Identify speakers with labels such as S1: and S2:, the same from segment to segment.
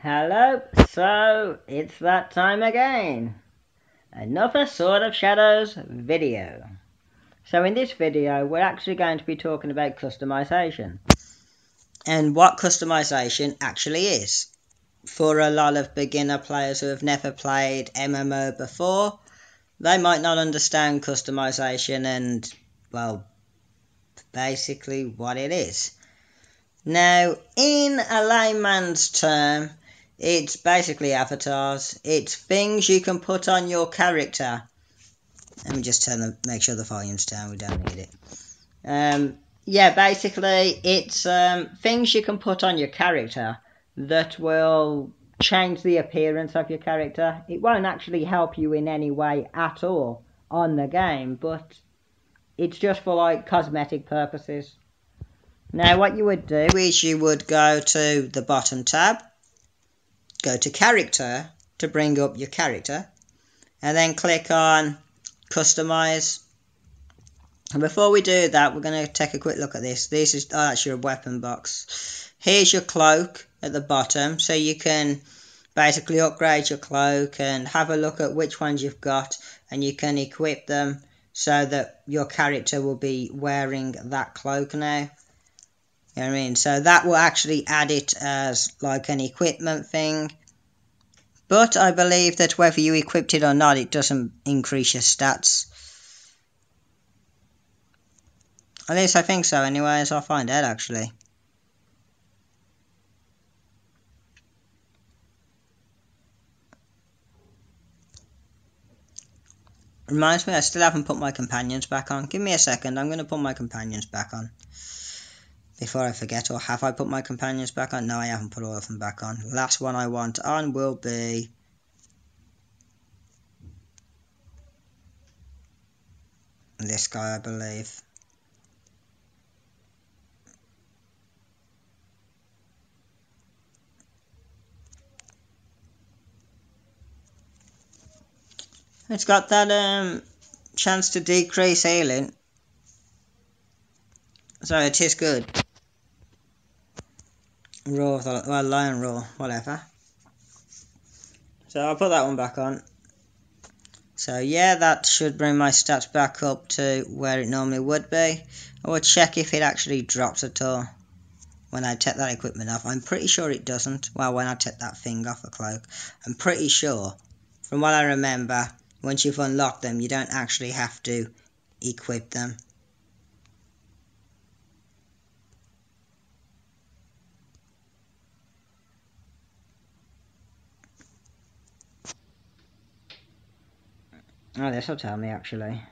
S1: Hello, so it's that time again. Another Sword of Shadows video. So in this video we're actually going to be talking about customization. And what customization actually is. For a lot of beginner players who have never played MMO before, they might not understand customization and, well, basically what it is. Now, in a layman's term, it's basically avatars. It's things you can put on your character. Let me just make sure the volume's down. We don't need it. Yeah, basically, it's things you can put on your character that will change the appearance of your character. It won't actually help you in any way at all on the game, but it's just for like cosmetic purposes. Now, what you would do is you would go to the bottom tab, go to character to bring up your character, and then click on customize. And before we do that, we're going to take a quick look at this. This is that's your weapon box. Here's your cloak at the bottom, so you can basically upgrade your cloak and have a look at which ones you've got, and you can equip them so that your character will be wearing that cloak now. You know what I mean? So that will actually add it as like an equipment thing. But I believe that whether you equipped it or not, it doesn't increase your stats. At least I think so anyways. I'll find out actually. Reminds me, I still haven't put my companions back on. Give me a second. I'm going to put my companions back on before I forget. Or have I put my companions back on? No, I haven't put all of them back on. Last one I want on will be this guy, I believe. It's got that chance to decrease healing, so it is good. Raw, well, lion raw, whatever. So I'll put that one back on. So yeah, that should bring my stats back up to where it normally would be. I will check if it actually drops at all when I take that equipment off. I'm pretty sure it doesn't. Well, when I take that thing off the cloak, I'm pretty sure, from what I remember, once you've unlocked them, you don't actually have to equip them. Oh, this will tell me actually.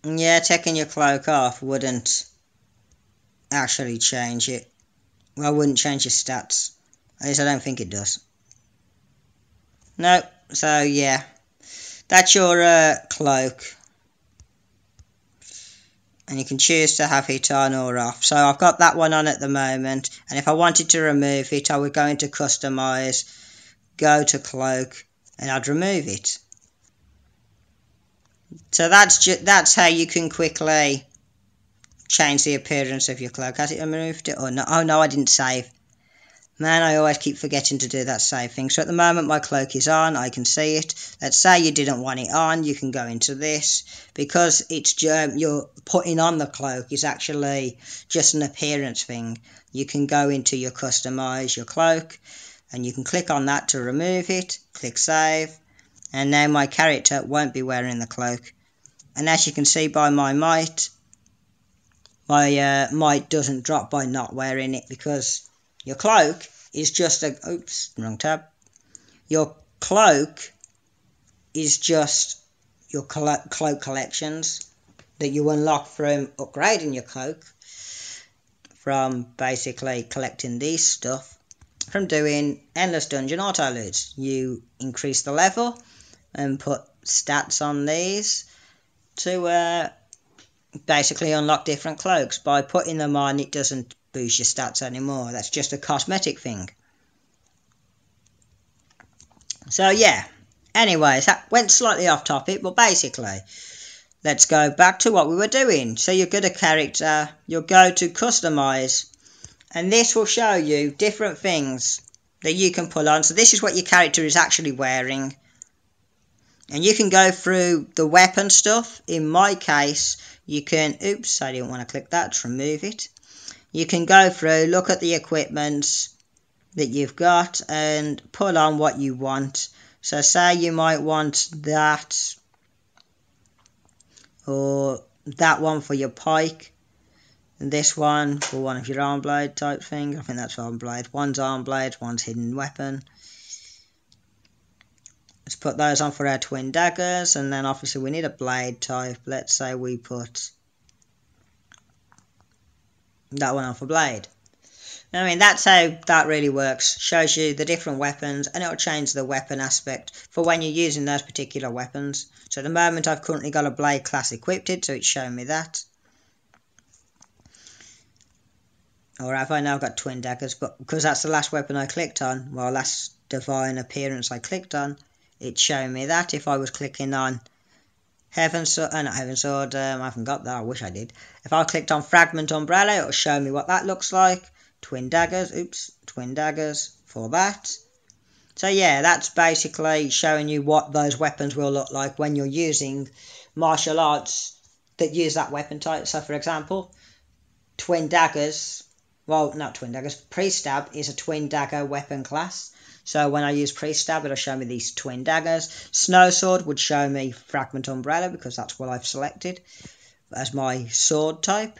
S1: Yeah, taking your cloak off wouldn't actually change it. Well, wouldn't change your stats. At least I don't think it does. No, so yeah. That's your cloak. And you can choose to have it on or off. So I've got that one on at the moment. And if I wanted to remove it, I would go into customize, go to cloak, and I'd remove it. So that's how you can quickly change the appearance of your cloak. Has it removed it or no? Oh no, I didn't save. Man, I always keep forgetting to do that save thing. So at the moment my cloak is on, I can see it. Let's say you didn't want it on, you can go into this. Because it's you're putting on the cloak is actually just an appearance thing. You can go into your customize your cloak, and you can click on that to remove it, click save, and now my character won't be wearing the cloak. And as you can see by my might doesn't drop by not wearing it, because your cloak is just a... Oops, wrong tab. Your cloak is just your cloak collections that you unlock from upgrading your cloak, from basically collecting these stuff, from doing endless dungeon auto loots. You increase the level and put stats on these to basically unlock different cloaks. By putting them on, it doesn't boost your stats anymore. That's just a cosmetic thing. So yeah, Anyways, that went slightly off topic, but basically, let's go back to what we were doing. So you've got a character, you'll go to customize, and this will show you different things that you can put on. So this is what your character is actually wearing. And you can go through the weapon stuff. In my case, you can, oops, I didn't want to click that, just remove it. You can go through, look at the equipment that you've got and put on what you want. So say you might want that or that one for your pike, and this one for one of your arm blade type thing. I think that's arm blade. One's arm blade, one's hidden weapon. Let's put those on for our twin daggers, and then obviously we need a blade type. Let's say we put that one on for blade. I mean, that's how that really works. Shows you the different weapons, and it'll change the weapon aspect for when you're using those particular weapons. So at the moment I've currently got a blade class equipped, so it's showing me that. Or have I now got twin daggers? But because that's the last weapon I clicked on, well, last divine appearance I clicked on, it's showing me that. If I was clicking on Heaven's Sword, not Heaven's Sword, I haven't got that, I wish I did. If I clicked on Fragment Umbrella, it'll show me what that looks like. Twin daggers, oops, twin daggers for that. So yeah, that's basically showing you what those weapons will look like when you're using martial arts that use that weapon type. So for example, twin daggers, well, not twin daggers, pre-stab is a twin dagger weapon class. So when I use pre-stab, it'll show me these twin daggers. Snow sword would show me Fragment Umbrella because that's what I've selected as my sword type.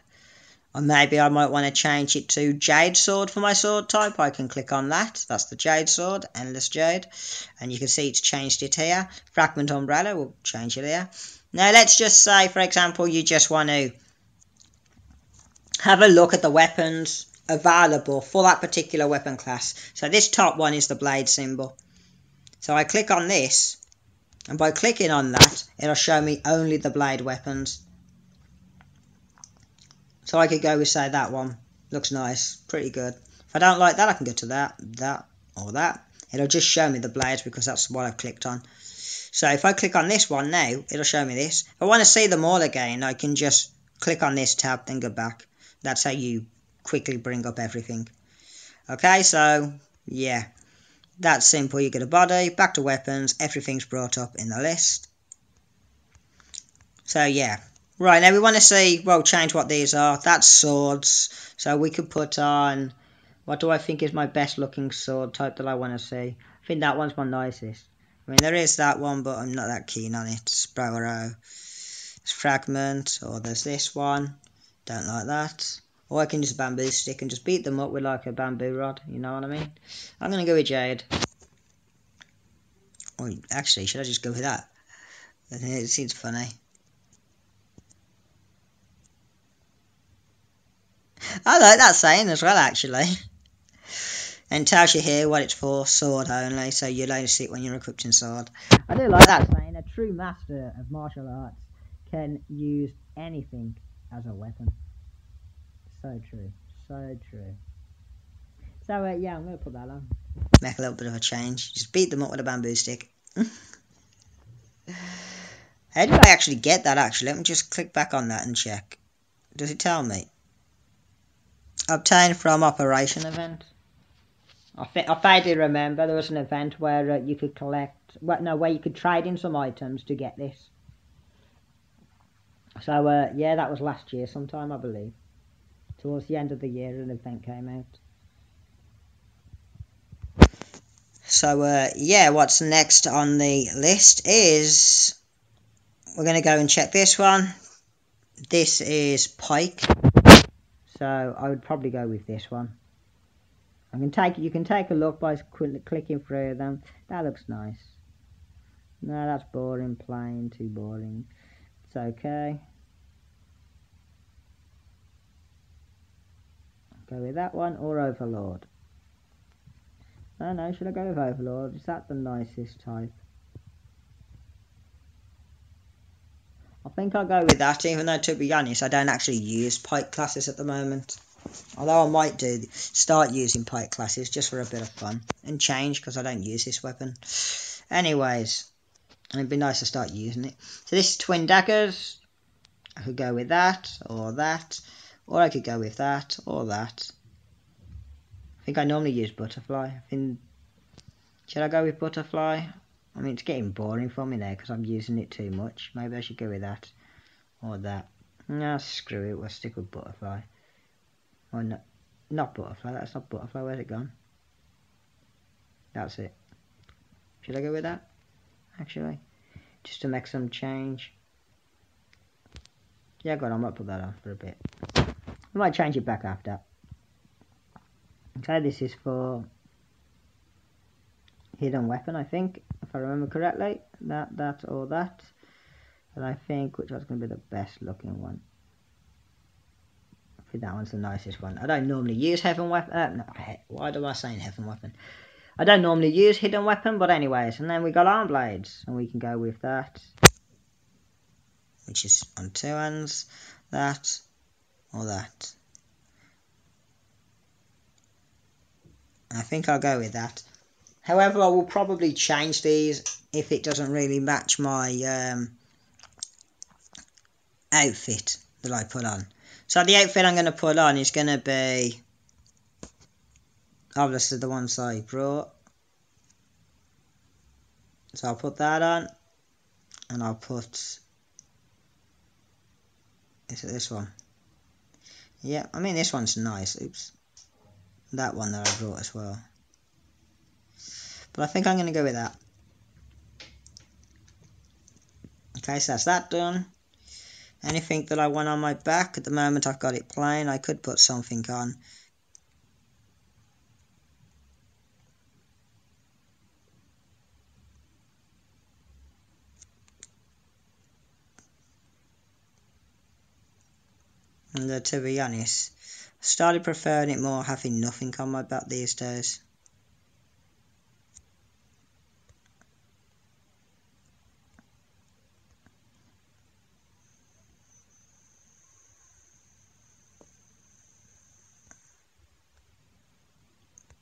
S1: Or maybe I might want to change it to Jade Sword for my sword type. I can click on that. That's the Jade Sword, Endless Jade. And you can see it's changed it here. Fragment Umbrella will change it here. Now let's just say, for example, you just want to have a look at the weapons available for that particular weapon class. So this top one is the blade symbol. So I click on this, and by clicking on that, it'll show me only the blade weapons. So I could go with, say, that one. Looks nice. Pretty good. If I don't like that, I can go to that, or that. It'll just show me the blades because that's what I've clicked on. So if I click on this one now, it'll show me this. If I want to see them all again, I can just click on this tab, then go back. That's how you quickly bring up everything. Okay, so, yeah. That's simple. You get a body, back to weapons, everything's brought up in the list. So, yeah. Right, now we want to see, well, change what these are. That's swords. So we could put on, what do I think is my best looking sword type that I want to see? I think that one's my nicest. I mean, there is that one, but I'm not that keen on it. Sprow Arrow. It's Fragment, or there's this one. Don't like that. Or I can just bamboo stick and just beat them up with like a bamboo rod. You know what I mean? I'm going to go with Jade. Or actually, should I just go with that? It seems funny. I like that saying as well, actually. And tells you here what it's for, sword only, so you'll only see it when you're equipping sword. I do like that saying. A true master of martial arts can use anything as a weapon. So true. So true. So, yeah, I'm going to put that on. Make a little bit of a change. Just beat them up with a bamboo stick. How did I actually get that, actually? Let me just click back on that and check. Does it tell me? Obtained from Operation event. I vaguely remember there was an event where you could collect, where you could trade in some items to get this. So yeah, that was last year sometime, I believe. Towards the end of the year, an event came out. So yeah, what's next on the list is we're going to go and check this one. This is Pike. So I would probably go with this one. You can take a look by clicking through them. That looks nice. No, that's boring, plain, too boring. It's okay. Go with that one or Overlord. No, should I go with Overlord? Is that the nicest type? I think I'll go with that, even though, to be honest, I don't actually use Pike classes at the moment. Although I might start using Pike classes just for a bit of fun and change, because I don't use this weapon. Anyways, And it'd be nice to start using it. So this is twin daggers. I could go with that, or I could go with that, or that. I think I normally use butterfly. Should I go with butterfly? I mean, it's getting boring for me now because I'm using it too much. Maybe I should go with that, or that. No, screw it, we'll stick with butterfly. Or no, not butterfly, that's not butterfly, where's it gone? That's it. Should I go with that? Actually, just to make some change. Yeah, God, I might put that on for a bit. I might change it back after. Okay, this is for hidden weapon, I think, if I remember correctly. That, or that. And I think which one's going to be the best looking one. I think that one's the nicest one. I don't normally use heaven weapon. No, why do I say heaven weapon? I don't normally use hidden weapon, but anyways. And then we got arm blades, and we can go with that, which is on two hands. That or that. I think I'll go with that. However, I will probably change these if it doesn't really match my outfit that I put on. So the outfit I'm going to put on is going to be obviously the ones I brought. So I'll put that on, and I'll put, is it this one? Yeah, I mean this one's nice. Oops. That one that I brought as well. But I think I'm going to go with that. Okay, so that's that done. Anything that I want on my back, at the moment I've got it plain. I could put something on. And to be honest, I started preferring it more having nothing on my back these days.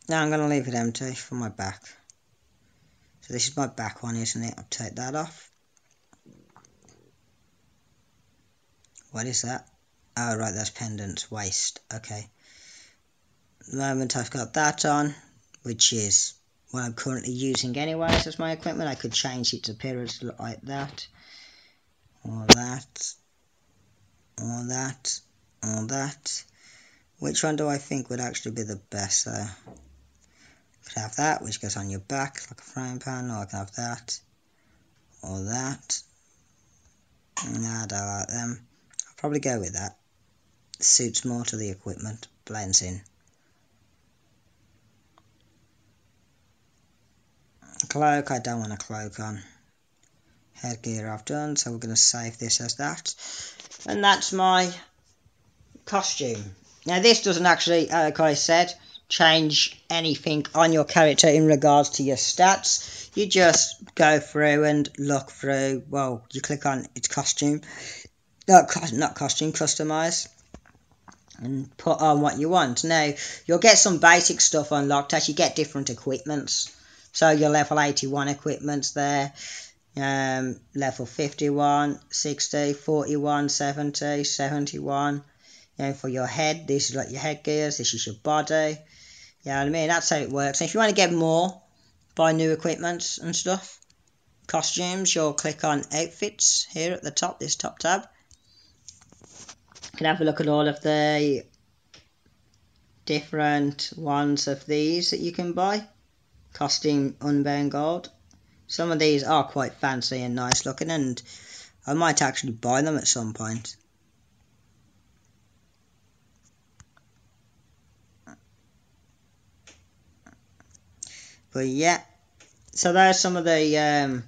S1: Now I'm going to leave it empty for my back. So this is my back one, isn't it? I'll take that off. What is that? Oh right, that's pendants, waist. Okay. At the moment I've got that on, which is what I'm currently using anyways as my equipment. I could change its appearance to look like that. Or that. Or that. Or that. Which one do I think would actually be the best though? Could have that, which goes on your back like a frying pan, or I can have that, or that. Nah, I don't like them. I'll probably go with that. Suits more to the equipment, blends in. Cloak, I don't want a cloak on. Headgear I've done, so we're going to save this as that. And that's my costume. Now this doesn't actually, like I said, change anything on your character in regards to your stats. You just go through and look through, well, you click on its costume, not costume, customize, and put on what you want. Now, you'll get some basic stuff unlocked as you get different equipments. So your level 81 equipments there, level 51, 60, 41, 70, 71. For your head, this is like your headgears, this is your body. You know what I mean? That's how it works. And if you want to get more, buy new equipment and stuff, costumes, you'll click on outfits here at the top, this top tab. You can have a look at all of the different ones of these that you can buy. Costing Unbound Gold. Some of these are quite fancy and nice looking, and I might actually buy them at some point. But yeah, so there's some of the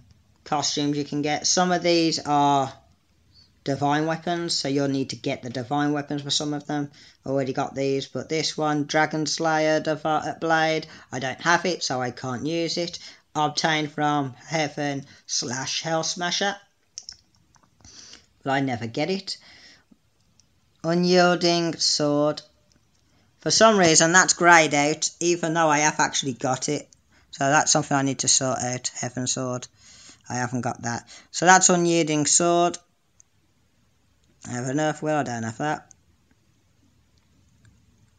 S1: costumes you can get. Some of these are divine weapons, so you'll need to get the divine weapons for some of them. Already got these, but this one, Dragon Slayer Blade, I don't have it, so I can't use it. Obtained from Heaven/Hell Smasher, but I never get it. Unyielding Sword. For some reason that's greyed out, even though I have actually got it. So that's something I need to sort out, Heaven Sword. I haven't got that. So that's Unyielding Sword. I have enough. Well, I don't have that.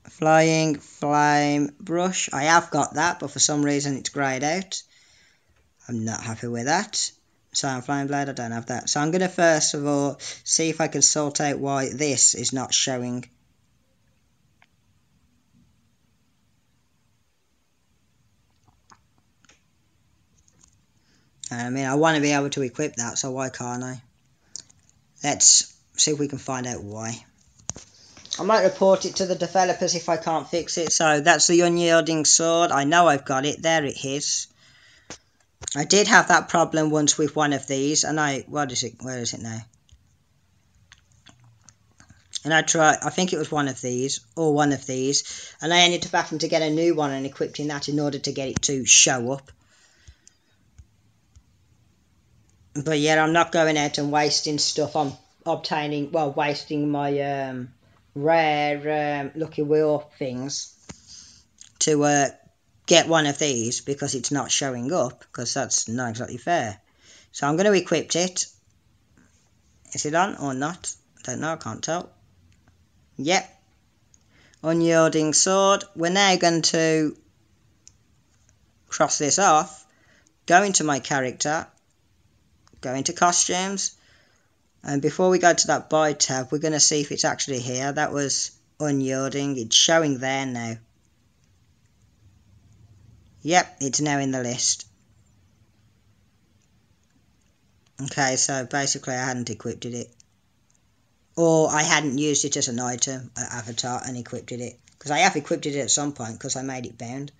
S1: Flying Flame Brush. I have got that, but for some reason it's greyed out. I'm not happy with that. Silent Flame Blade, I don't have that. So I'm going to first of all see if I can sort out why this is not showing. I mean, I want to be able to equip that, so why can't I? Let's see if we can find out why. I might report it to the developers if I can't fix it. So that's the Unyielding Sword. I know I've got it. There it is. I did have that problem once with one of these, and what is it? Where is it now? And I think it was one of these, or one of these, and I ended up having to get a new one and equipping that in order to get it to show up. But yeah, I'm not going out and wasting stuff on wasting my rare Lucky Wheel things to get one of these because it's not showing up, because that's not exactly fair. So I'm going to equip it. Is it on or not? I don't know, I can't tell. Yep. Unyielding Sword. We're now going to cross this off, go into my character, go into costumes, and before we go to that buy tab, we're going to see if it's actually here. That was unyielding. It's showing there now. Yep, it's now in the list. Okay, so basically I hadn't equipped it. Or I hadn't used it as an item, avatar, and equipped it. Because I have equipped it at some point, because I made it bound.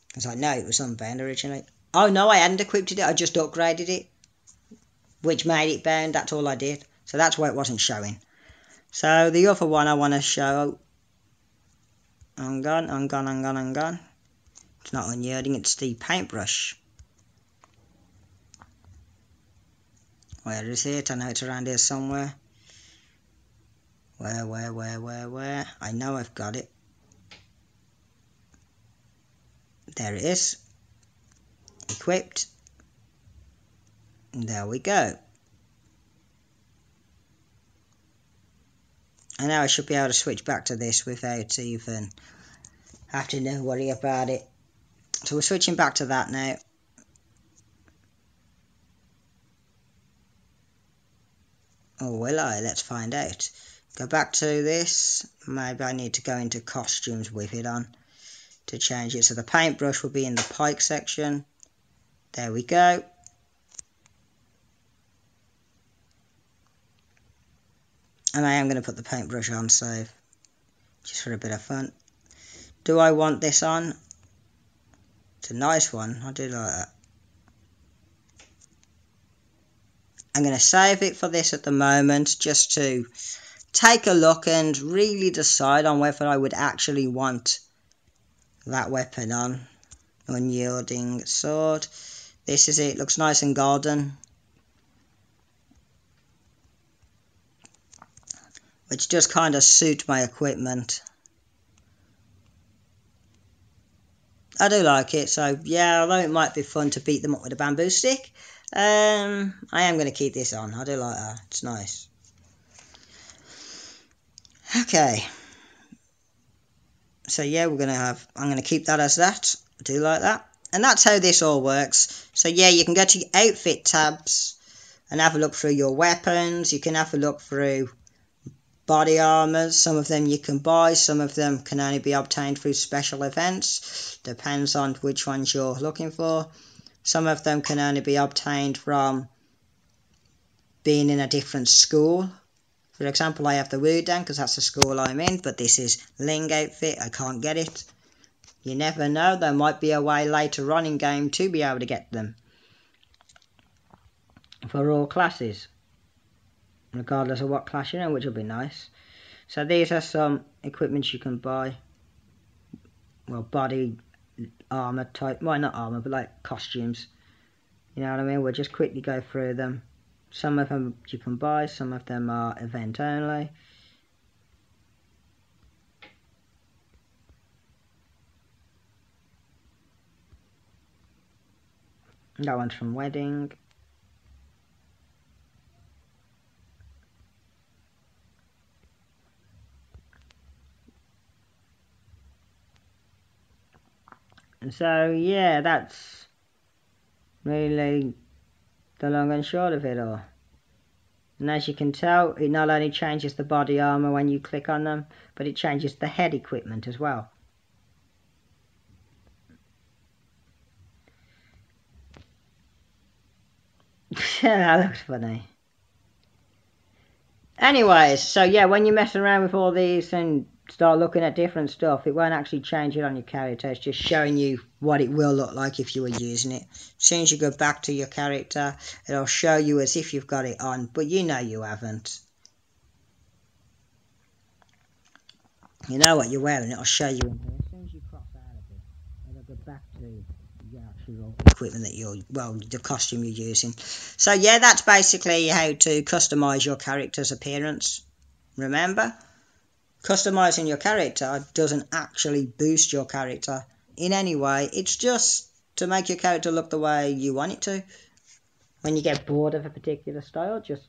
S1: Because I know it was unbound originally. Oh no, I hadn't equipped it, I just upgraded it. Which made it bound, that's all I did. So that's why it wasn't showing. So the other one I want to show... I'm gone. It's not unyielding, it's the paintbrush. Where is it? I know it's around here somewhere. Where? I know I've got it. There it is. Equipped. And there we go. And now I should be able to switch back to this without even having to worry about it. So we're switching back to that now. Oh, will I? Let's find out. Go back to this. Maybe I need to go into costumes with it on to change it. So the paintbrush will be in the pike section. There we go. And I am going to put the paintbrush on, so just for a bit of fun. Do I want this on? It's a nice one. I do like that. I'm going to save it for this at the moment, just to take a look and really decide on whether I would actually want that weapon on. Unyielding Sword. This is it. Looks nice and golden. Which just kind of suit my equipment. I do like it, so yeah, although it might be fun to beat them up with a bamboo stick, I am going to keep this on. I do like that. It's nice. Okay. So yeah, I'm going to keep that as that. I do like that. And that's how this all works. So yeah, you can go to your outfit tabs and have a look through your weapons. You can have a look through body armors. Some of them you can buy, some of them can only be obtained through special events. Depends on which ones you're looking for. Some of them can only be obtained from being in a different school. For example, I have the Wudang because that's the school I'm in, but this is Ling outfit. I can't get it. You never know, there might be a way later on in game to be able to get them. For all classes. Regardless of what class you're in, which will be nice. So these are some equipment you can buy. Well, body armor type. Well, not armor, but like costumes. You know what I mean? We'll just quickly go through them. Some of them you can buy, some of them are event only. That one's from Wedding. So yeah, that's really the long and short of it all. And as you can tell, it not only changes the body armor when you click on them, but it changes the head equipment as well. That looks funny. Anyways, so yeah, when you mess around with all these and start looking at different stuff, it won't actually change it on your character. It's just showing you what it will look like if you were using it. As soon as you go back to your character, it'll show you as if you've got it on, but you know you haven't. You know what you're wearing, it'll show you in here. As soon as you cross out of it, it'll go back to the actual equipment that you're, well, the costume you're using. So yeah, that's basically how to customize your character's appearance. Remember, customizing your character doesn't actually boost your character in any way. It's just to make your character look the way you want it to. When you get bored of a particular style, just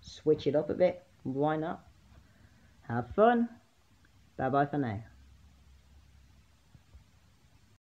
S1: switch it up a bit. Why not? Have fun. Bye bye for now.